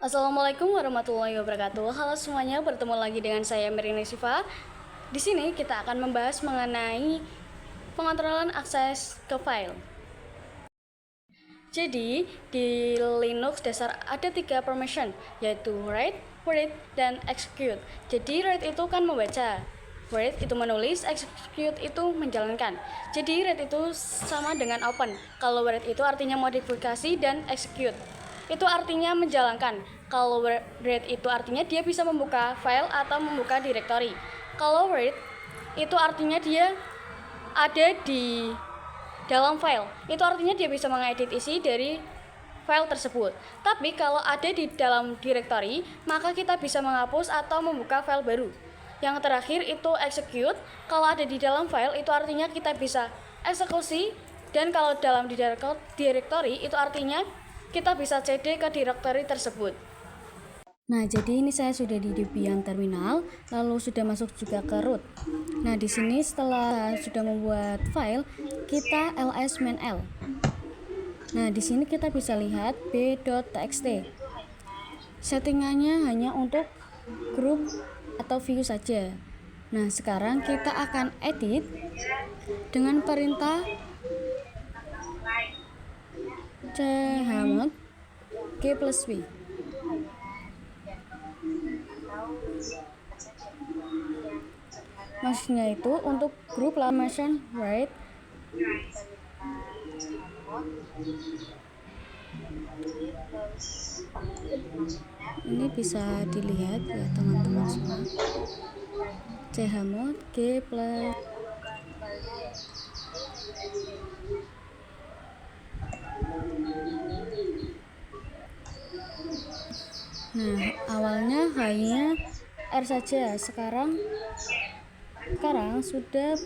Assalamualaikum warahmatullahi wabarakatuh. Halo semuanya, bertemu lagi dengan saya Merina Siva. Di sini kita akan membahas mengenai pengontrolan akses ke file. Jadi, di Linux dasar ada 3 permission, yaitu write, read, dan execute. Jadi, write itu kan membaca, read itu menulis, execute itu menjalankan. Jadi, read itu sama dengan open. Kalau read itu artinya modifikasi dan execute itu artinya menjalankan. Kalau read itu artinya dia bisa membuka file atau membuka directory. Kalau read itu artinya dia ada di dalam file. Itu artinya dia bisa mengedit isi dari file tersebut. Tapi kalau ada di dalam directory, maka kita bisa menghapus atau membuka file baru. Yang terakhir itu execute. Kalau ada di dalam file itu artinya kita bisa eksekusi, dan kalau dalam di directory itu artinya kita bisa cd ke directory tersebut. Nah, jadi ini saya sudah di Debian terminal, lalu sudah masuk juga ke root. Nah, di sini setelah sudah membuat file, kita ls main l. Nah, di sini kita bisa lihat b.txt. Settingannya hanya untuk grup atau view saja. Nah, sekarang kita akan edit dengan perintah chmod g+v. Maksudnya itu untuk grup lamation write. Ini bisa dilihat ya teman-teman semua. chmod g+. Nah, awalnya hanya R saja, sekarang sudah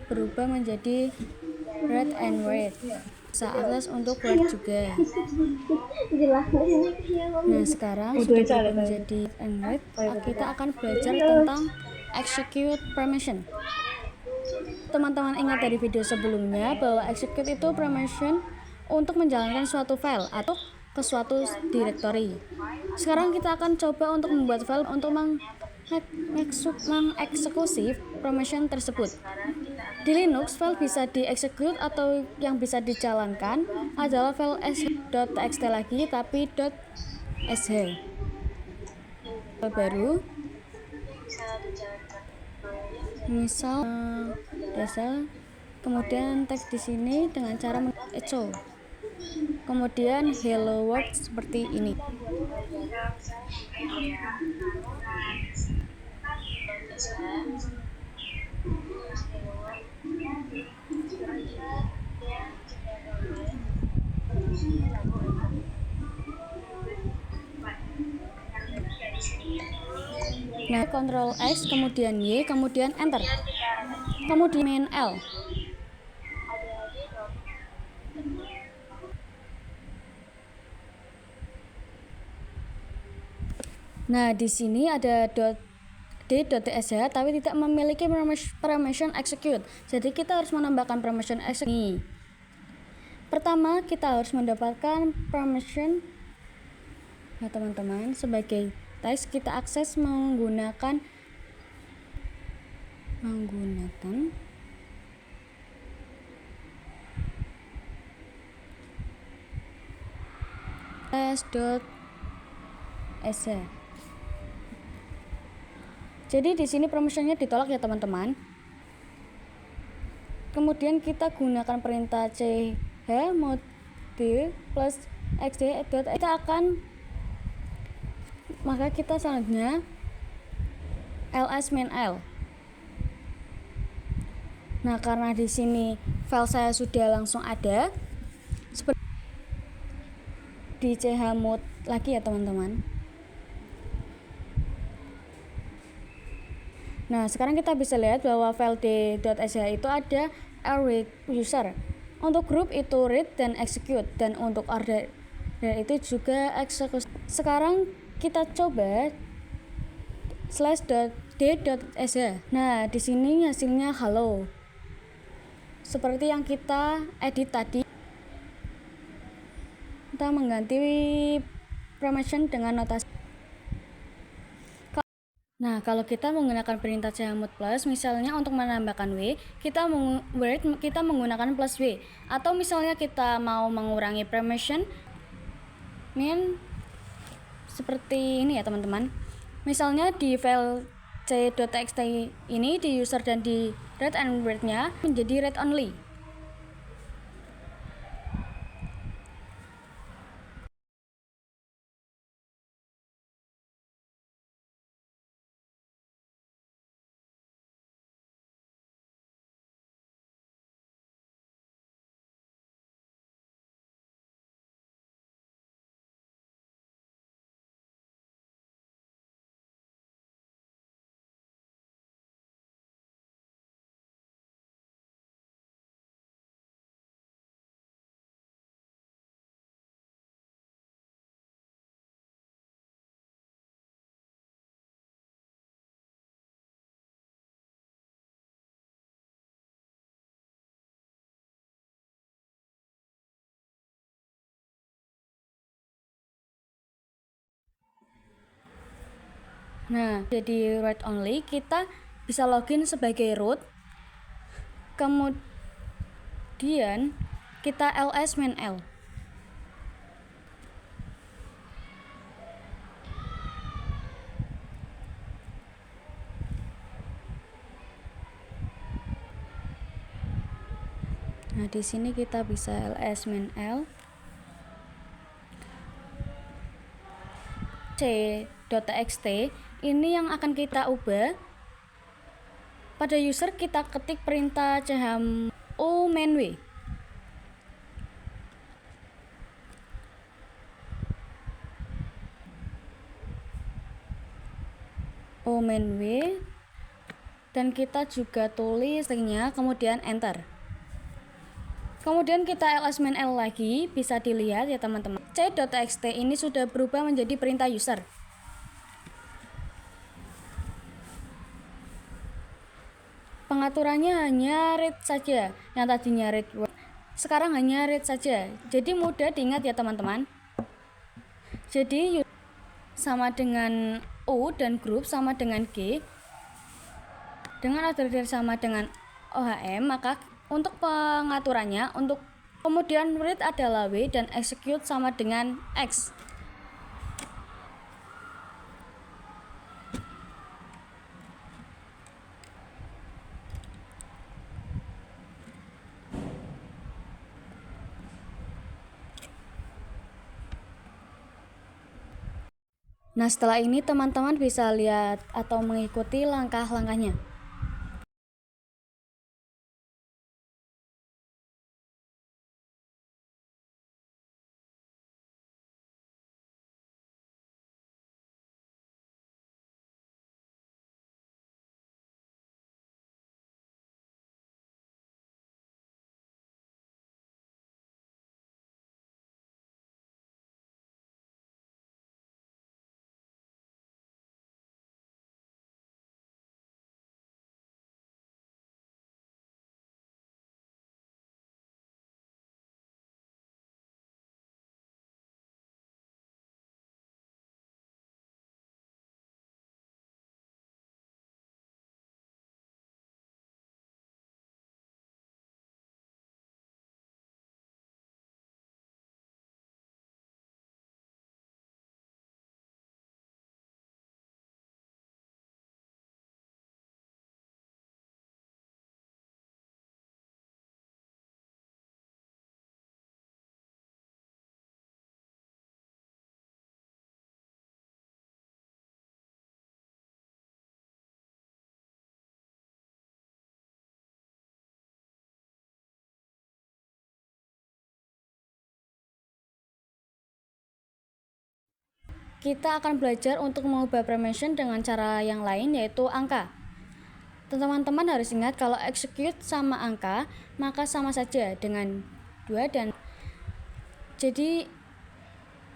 berubah menjadi read and write. Bisa akses untuk write juga. Nah, sekarang sudah berubah menjadi read and write. Kita akan belajar tentang execute permission. Teman-teman ingat dari video sebelumnya bahwa execute itu permission untuk menjalankan suatu file atau ke suatu directory. Sekarang kita akan coba untuk membuat file untuk mengeksekusi permission tersebut. Di Linux, file bisa dieksekut atau yang bisa dijalankan adalah file .txt lagi tapi .sh. Baru misal dasar, kemudian teks di sini dengan cara echo, kemudian hello world seperti ini. Nah, Ctrl X, kemudian Y, kemudian Enter, kemudian main L. Nah, di sini ada d.tsh tapi tidak memiliki permission execute. Jadi kita harus menambahkan permission execute. Pertama, kita harus mendapatkan permission ya teman-teman. Sebagai teks kita akses menggunakan s.sh. Jadi di sini permissionnya ditolak ya teman-teman. Kemudian kita gunakan perintah chmod plus xd. Maka kita selanjutnya ls main l. Nah, karena di sini file saya sudah langsung ada seperti di chmod lagi ya teman-teman. Nah, sekarang kita bisa lihat bahwa file d.sh itu ada read user. Untuk grup itu read dan execute, dan untuk order itu juga execute. Sekarang kita coba /d.sh. Nah, di sini hasilnya hello. seperti yang kita edit tadi. Kita mengganti permission dengan notasi. Nah, kalau kita menggunakan perintah chmod plus, misalnya untuk menambahkan w, kita menggunakan plus w. Atau misalnya kita mau mengurangi permission, seperti ini ya teman-teman. Misalnya di file c.txt ini di user dan di read and write-nya menjadi read only. Nah, jadi read only, kita bisa login sebagai root, kemudian kita ls main l. Nah, di sini kita bisa ls main l c.txt. Ini yang akan kita ubah. Pada user kita ketik perintah chmod mainw. mainw, dan kita juga tulis stringnya, kemudian enter. Kemudian kita ls main l lagi, bisa dilihat ya teman-teman. c.txt ini sudah berubah menjadi perintah user. Pengaturannya hanya read saja, yang tadinya read word, sekarang hanya read saja. Jadi mudah diingat ya teman-teman. Jadi sama dengan O dan group sama dengan G, dengan order sama dengan OHM, maka untuk pengaturannya, untuk kemudian read adalah W dan execute sama dengan X. Nah, setelah ini teman-teman bisa lihat atau mengikuti langkah-langkahnya. Kita akan belajar untuk mengubah permission dengan cara yang lain, yaitu angka. Teman-teman harus ingat kalau execute sama angka, maka sama saja dengan 2 dan jadi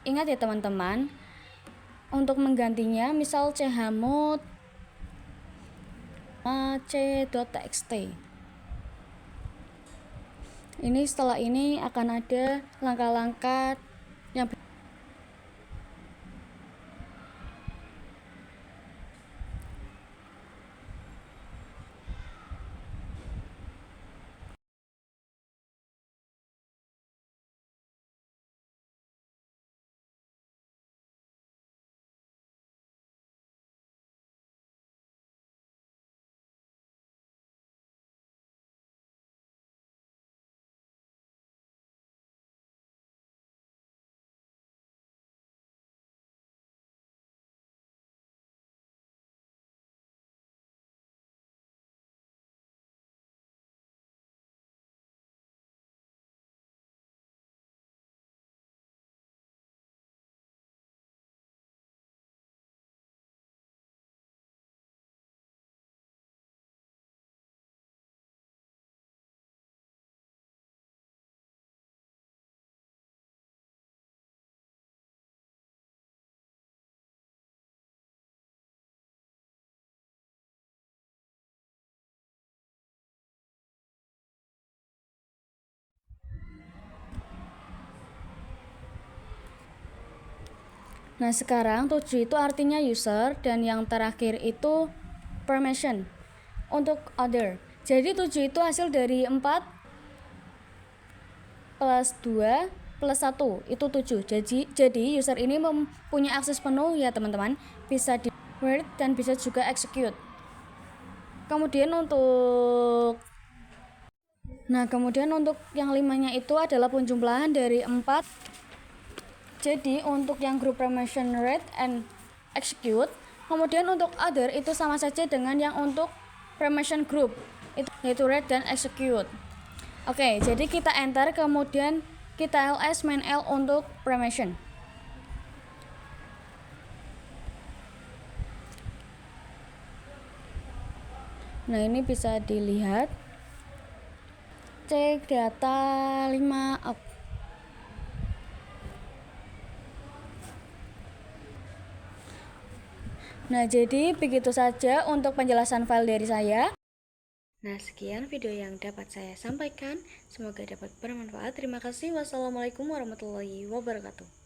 ingat ya teman-teman, untuk menggantinya misal chmod c.txt. Ini setelah ini akan ada langkah-langkah yang Nah, sekarang 7 itu artinya user dan yang terakhir itu permission untuk other. Jadi 7 itu hasil dari 4 plus 2 plus 1 itu 7. Jadi user ini mempunyai akses penuh ya teman-teman. Bisa di read dan bisa juga execute. Kemudian untuk yang 5-nya itu adalah penjumlahan dari 4. Jadi untuk yang group permission read and execute, kemudian untuk other itu sama saja dengan yang untuk permission group, yaitu read dan execute. Oke, jadi kita enter, kemudian kita ls main l untuk permission. Nah, ini bisa dilihat cek data 5 up. Nah, jadi begitu saja untuk penjelasan file dari saya. Nah, sekian video yang dapat saya sampaikan. Semoga dapat bermanfaat. Terima kasih. Wassalamualaikum warahmatullahi wabarakatuh.